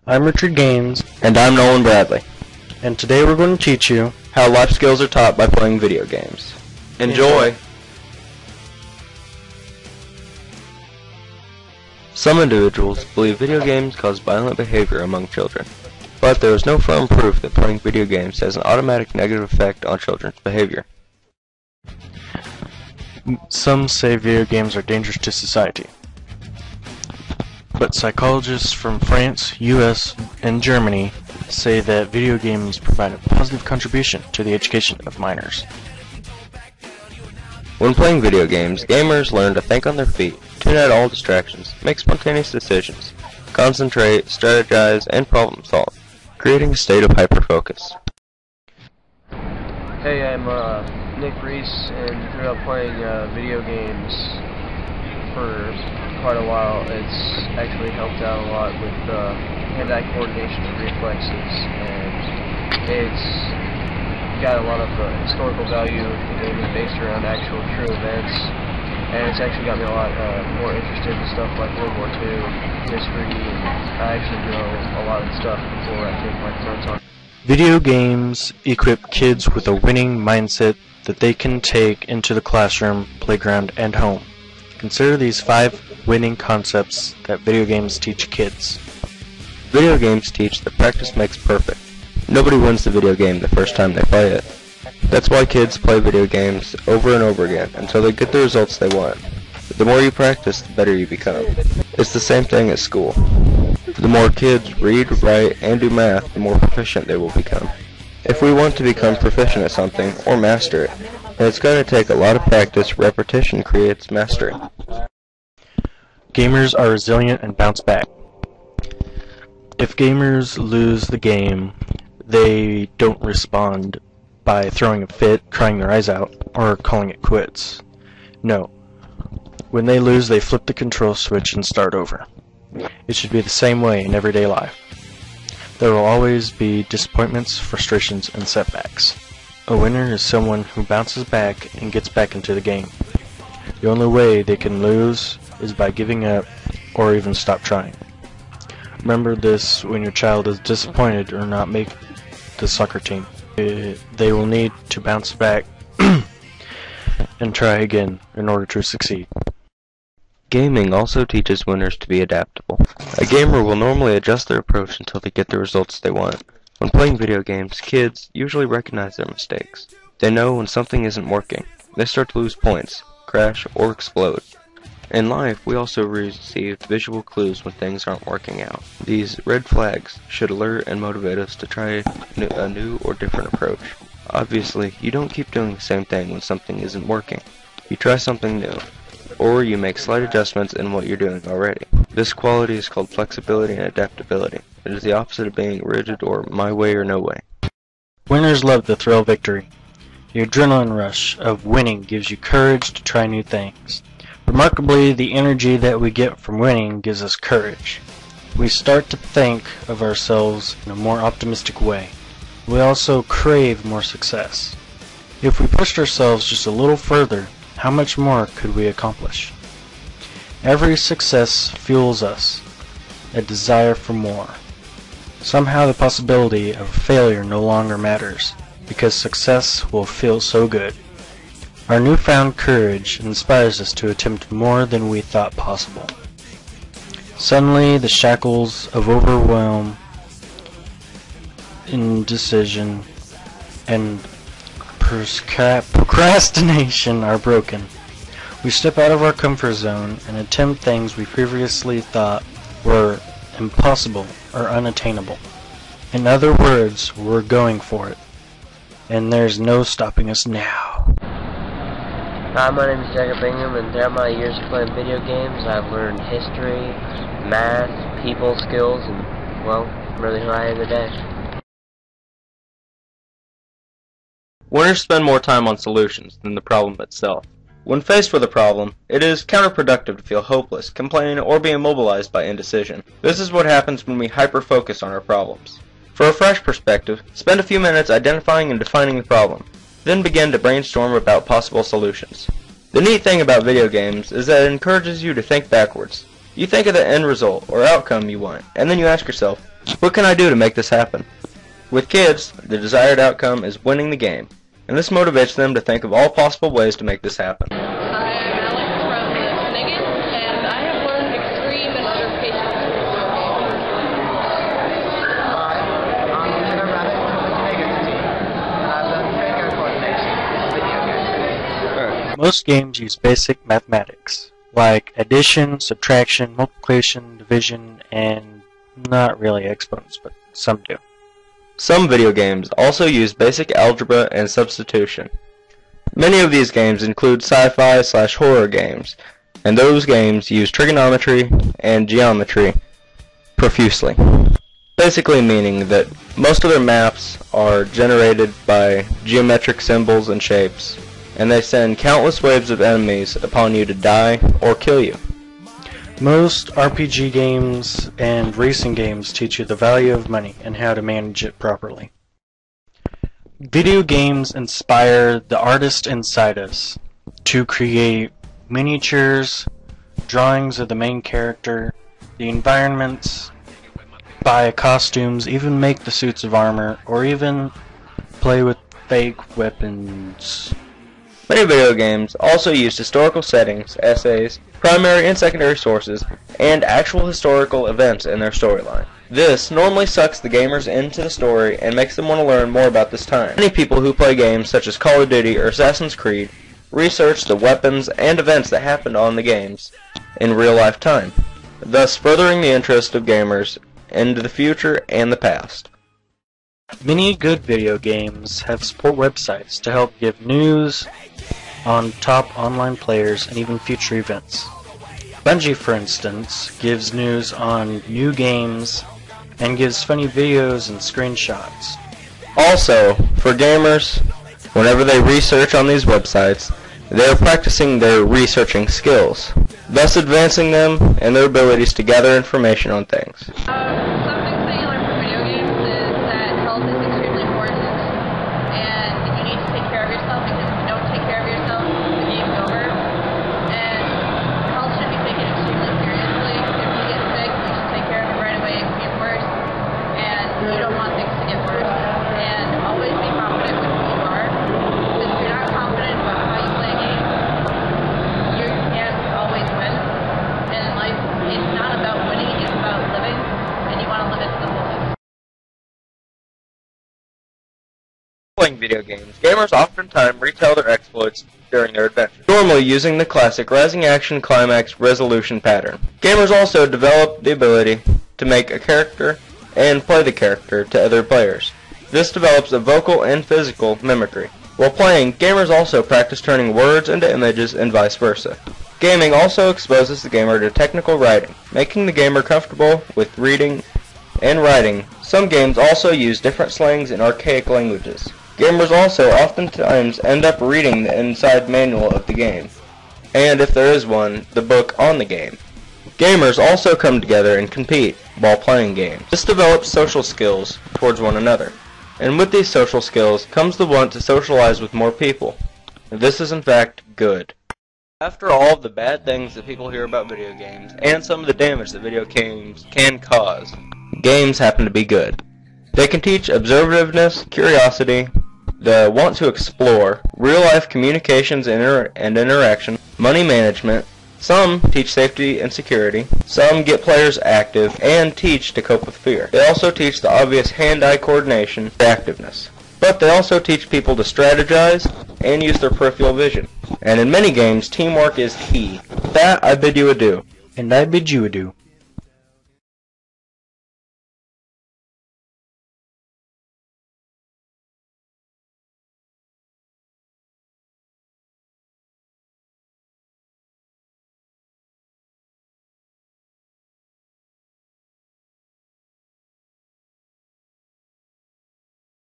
I'm Richard Gaines, And I'm Nolan Bradley. and today we're going to teach you How life skills are taught by playing video games. Enjoy! Some individuals believe video games cause violent behavior among children, but there is no firm proof that playing video games has an automatic negative effect on children's behavior. Some say video games are dangerous to society, but psychologists from France, US, and Germany say that video games provide a positive contribution to the education of minors. When playing video games, gamers learn to think on their feet, tune out all distractions, make spontaneous decisions, concentrate, strategize, and problem solve, creating a state of hyper-focus. Hey, I'm Nick Reese, and grew up playing video games for quite a while. It's actually helped out a lot with hand-eye coordination and reflexes, and it's got a lot of historical value. The game is based around actual true events, and it's actually got me a lot more interested in stuff like World War II, history, and I actually know a lot of stuff before I take my notes on. Video games equip kids with a winning mindset that they can take into the classroom, playground, and home. Consider these 5 winning concepts that video games teach kids. Video games teach that practice makes perfect. Nobody wins the video game the first time they play it. That's why kids play video games over and over again until they get the results they want. The more you practice, the better you become. It's the same thing at school. The more kids read, write, and do math, the more proficient they will become. If we want to become proficient at something, or master it, then it's going to take a lot of practice. Repetition creates mastery. Gamers are resilient and bounce back. If gamers lose the game, they don't respond by throwing a fit, crying their eyes out, or calling it quits. No. When they lose, they flip the control switch and start over. It should be the same way in everyday life. There will always be disappointments, frustrations, and setbacks. A winner is someone who bounces back and gets back into the game. The only way they can lose is by giving up or even stop trying. Remember this when your child is disappointed or not make the soccer team. They will need to bounce back and try again in order to succeed. Gaming also teaches winners to be adaptable. A gamer will normally adjust their approach until they get the results they want. When playing video games, kids usually recognize their mistakes. They know when something isn't working. They start to lose points, crash, or explode. In life, we also receive visual clues when things aren't working out. These red flags should alert and motivate us to try a new or different approach. Obviously, you don't keep doing the same thing when something isn't working. You try something new, or you make slight adjustments in what you're doing already. This quality is called flexibility and adaptability. It is the opposite of being rigid or my way or no way. Winners love the thrill of victory. The adrenaline rush of winning gives you courage to try new things. Remarkably, the energy that we get from winning gives us courage. We start to think of ourselves in a more optimistic way. We also crave more success. If we pushed ourselves just a little further, how much more could we accomplish? Every success fuels us, a desire for more. Somehow the possibility of failure no longer matters, because success will feel so good. Our newfound courage inspires us to attempt more than we thought possible. Suddenly, the shackles of overwhelm, indecision, and procrastination are broken. We step out of our comfort zone and attempt things we previously thought were impossible or unattainable. In other words, we're going for it, and there's no stopping us now. Hi, my name is Jacob Bingham, and throughout my years of playing video games, I've learned history, math, people skills, and, well, I'm really who I am today. Winners spend more time on solutions than the problem itself. When faced with a problem, it is counterproductive to feel hopeless, complain, or be immobilized by indecision. This is what happens when we hyper-focus on our problems. For a fresh perspective, spend a few minutes identifying and defining the problem. Then begin to brainstorm about possible solutions. The neat thing about video games is that it encourages you to think backwards. You think of the end result or outcome you want, and then you ask yourself, What can I do to make this happen? With kids, the desired outcome is winning the game, and this motivates them to think of all possible ways to make this happen. Hi, I'm Alex from Michigan, and I have learned extreme and utter patience with video games. Hi, I'm Peter Rabbit from the Canadian team, and I've learned finger coordination in video games. Most games use basic mathematics, like addition, subtraction, multiplication, division, and not really exponents, but some do. Some video games also use basic algebra and substitution. Many of these games include sci-fi/horror games, and those games use trigonometry and geometry profusely. Basically meaning that most of their maps are generated by geometric symbols and shapes, and they send countless waves of enemies upon you to die or kill you. Most RPG games and racing games teach you the value of money and how to manage it properly. Video games inspire the artist inside us to create miniatures, drawings of the main character, the environments, buy costumes, even make the suits of armor, or even play with fake weapons. Many video games also use historical settings, essays, primary and secondary sources, and actual historical events in their storyline. This normally sucks the gamers into the story and makes them want to learn more about this time. Many people who play games such as Call of Duty or Assassin's Creed research the weapons and events that happened on the games in real-life time, thus furthering the interest of gamers into the future and the past. Many good video games have support websites to help give news on top online players and even future events. Bungie, for instance, gives news on new games and gives funny videos and screenshots. Also, for gamers, whenever they research on these websites, they are practicing their researching skills, thus advancing them and their abilities to gather information on things. Something that you learn from video games is that health is extremely important, and you need to take care of yourself, because if you don't take care of yourself, the game's over. And health should be taken extremely seriously. If you get sick, you should take care of it right away. It can get worse, and you don't want things to get worse. And always be confident with who you are, because if you're not confident about how you play a game, you can't always win. And in life, it's not about winning, it's about living, and you want to live it to the fullest. Playing video games, gamers oftentimes retell their exploits during their adventures, normally using the classic rising action climax resolution pattern. Gamers also develop the ability to make a character and play the character to other players. This develops a vocal and physical mimicry. While playing, gamers also practice turning words into images and vice versa. Gaming also exposes the gamer to technical writing, making the gamer comfortable with reading and writing. Some games also use different slangs and archaic languages. Gamers also oftentimes end up reading the inside manual of the game, and if there is one, the book on the game. Gamers also come together and compete while playing games. This develops social skills towards one another, and with these social skills comes the want to socialize with more people. This is in fact good. After all of the bad things that people hear about video games, and some of the damage that video games can cause, games happen to be good. They can teach observativeness, curiosity, the want to explore, real-life communications and interaction, money management. Some teach safety and security. Some get players active and teach to cope with fear. They also teach the obvious hand-eye coordination and activeness. But they also teach people to strategize and use their peripheral vision. And in many games, teamwork is key. With that, I bid you adieu. And I bid you adieu.